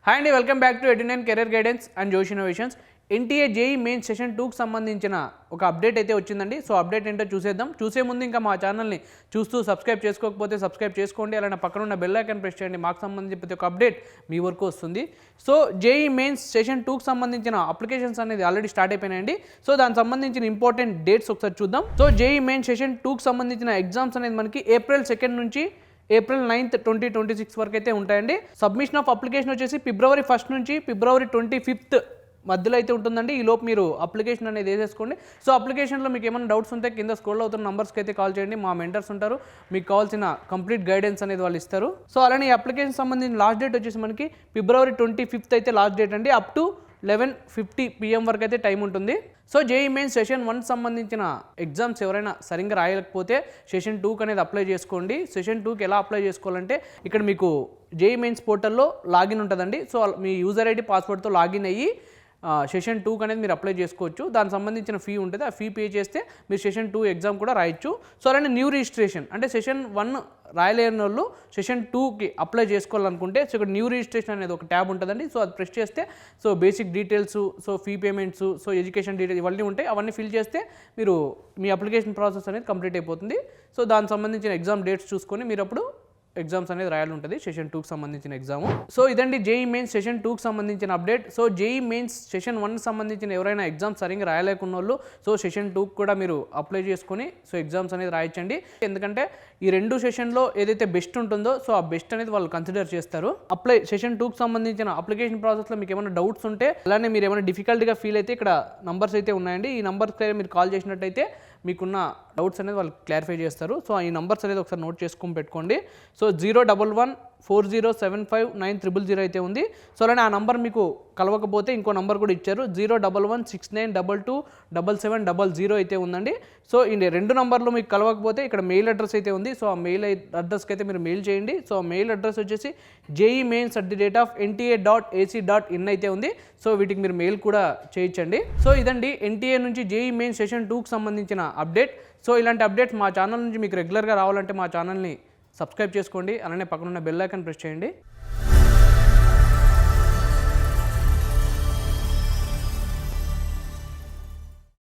Hi అండి, welcome back to 89 career guidance and Josh Innovations. NTA JEE main session 2కి సంబంధించిన ఒక అప్డేట్ అయితే వచ్చిందండి. సో అప్డేట్ ఏంటో చూసేద్దాం. చూసే ముందు ఇంకా మా ఛానల్ని చూస్తూ సబ్స్క్రైబ్ చేసుకోకపోతే సబ్స్క్రైబ్ చేసుకోండి. అలానే పక్కన ఉన్న బెల్ ఐకాన్ ప్రెస్ చేయండి. మాకు సంబంధించి ప్రతి ఒక్క అప్డేట్ మీ వరకు వస్తుంది. సో జేఈ మెయిన్స్ సెషన్ 2కి సంబంధించిన అప్లికేషన్స్ అనేది ఆల్రెడీ స్టార్ట్ అయిపోయినాయండి. సో దానికి సంబంధించిన ఇంపార్టెంట్ డేట్స్ ఒకసారి చూద్దాం. సో జేఈ మెయిన్ సెషన్ 2కి సంబంధించిన ఎగ్జామ్స్ అనేది మనకి April 2 నుంచి April 9th 2026 వరకు అయితే ఉంటాయండి. సబ్మిషన్ ఆఫ్ అప్లికేషన్ వచ్చేసి February 1 నుంచి February 25th మధ్యలో అయితే ఉంటుందండి. ఈ లోపు మీరు అప్లికేషన్ అనేది వేసేసుకోండి. సో అప్లికేషన్లో మీకు ఏమైనా డౌట్స్ ఉంటే కింద స్క్రోల్ అవుతున్న నంబర్స్కి అయితే కాల్ చేయండి. మా మెంటర్స్ ఉంటారు, మీకు కావాల్సిన కంప్లీట్ గైడెన్స్ అనేది వాళ్ళు ఇస్తారు. సో అలానే ఈ అప్లికేషన్ సంబంధించిన లాస్ట్ డేట్ వచ్చేసి మనకి February 25th అయితే లాస్ట్ డేట్ అండి. అప్ టు 11:50 PM వరకు అయితే టైం ఉంటుంది. సో జేఈ మెయిన్స్ సెషన్ 1 సంబంధించిన ఎగ్జామ్స్ ఎవరైనా సరిగ్గా రాయలేకపోతే సెషన్ 2కి అనేది అప్లై చేసుకోండి. సెషన్ 2కి ఎలా అప్లై చేసుకోవాలంటే ఇక్కడ మీకు జేఈ మెయిన్స్ పోర్టల్లో లాగిన్ ఉంటుందండి. సో మీ యూజర్ ఐడి పాస్వర్డ్తో లాగిన్ అయ్యి సెషన్ 2కి అనేది మీరు అప్లై చేసుకోవచ్చు. దానికి సంబంధించిన ఫీ ఉంటుంది. ఆ ఫీ పే చేస్తే మీరు సెషన్ 2 ఎగ్జామ్ కూడా రాయొచ్చు. సో అలానే న్యూ రిజిస్ట్రేషన్ అంటే సెషన్ 1 రాయలేని వాళ్ళు సెషన్ 2కి అప్లై చేసుకోవాలనుకుంటే సో ఇక్కడ న్యూ రిజిస్ట్రేషన్ అనేది ఒక ట్యాబ్ ఉంటుందండి. సో అది ప్రెస్ చేస్తే so basic details, so fee payments, so education details ఇవన్నీ ఉంటాయి. అవన్నీ ఫిల్ చేస్తే మీరు మీ అప్లికేషన్ ప్రాసెస్ అనేది కంప్లీట్ అయిపోతుంది. సో దానికి సంబంధించిన ఎగ్జామ్ డేట్స్ చూసుకొని మీరు అప్పుడు ఎగ్జామ్స్ అనేది రాయాలి ఉంటుంది సెషన్ 2కి సంబంధించిన ఎగ్జామ్. సో ఇదండి జేఈ మెయిన్స్ సెషన్ 2కి సంబంధించిన update. So JEE mains session 1 సంబంధించిన ఎవరైనా ఎగ్జామ్స్ సరిగ్గా రాయలేకున్న వాళ్ళు సో సెషన్ 2కి కూడా మీరు అప్లై చేసుకొని సో ఎగ్జామ్స్ అనేది రాయించండి. ఎందుకంటే ఈ రెండు సెషన్లో ఏదైతే బెస్ట్ ఉంటుందో సో ఆ బెస్ట్ అనేది వాళ్ళు కన్సిడర్ చేస్తారు. అప్లై సెషన్ 2కి సంబంధించిన అప్లికేషన్ ప్రాసెస్లో మీకు ఏమైనా డౌట్స్ ఉంటే అలానే మీరు ఏమైనా డిఫికల్ట్గా ఫీల్ అయితే ఇక్కడ నంబర్స్ అయితే ఉన్నాయండి. ఈ నంబర్స్కి మీరు కాల్ చేసినట్టయితే మీకున్న డౌట్స్ అనేది వాళ్ళు క్లారిఫై చేస్తారు. సో ఈ నంబర్స్ అనేది ఒకసారి నోట్ చేసుకొని పెట్టుకోండి. సో 01140759000 అయితే ఉంది. సో అలానే ఆ నంబర్ మీకు కలవకపోతే ఇంకో నంబర్ కూడా ఇచ్చారు, 01169227700 అయితే ఉందండి. సో ఈ రెండు నంబర్లు మీకు కలవకపోతే ఇక్కడ మెయిల్ అడ్రస్ అయితే ఉంది. సో ఆ మెయిల్ అడ్రస్కి అయితే మీరు మెయిల్ చేయండి. సో ఆ మెయిల్ అడ్రస్ వచ్చేసి jemains@nta.ac.in అయితే ఉంది. సో వీటికి మీరు మెయిల్ కూడా చేయించండి. సో ఇదండి ఎన్టీఏ నుంచి జేఈ మెయిన్స్ సెషన్ 2కి సంబంధించిన అప్డేట్. సో ఇలాంటి అప్డేట్స్ మా ఛానల్ నుంచి మీకు రెగ్యులర్గా రావాలంటే మా ఛానల్ని సబ్స్క్రైబ్ చేసుకోండి. అలానే పక్కనున్న బెల్ ఐకాన్ ప్రెస్ చేయండి.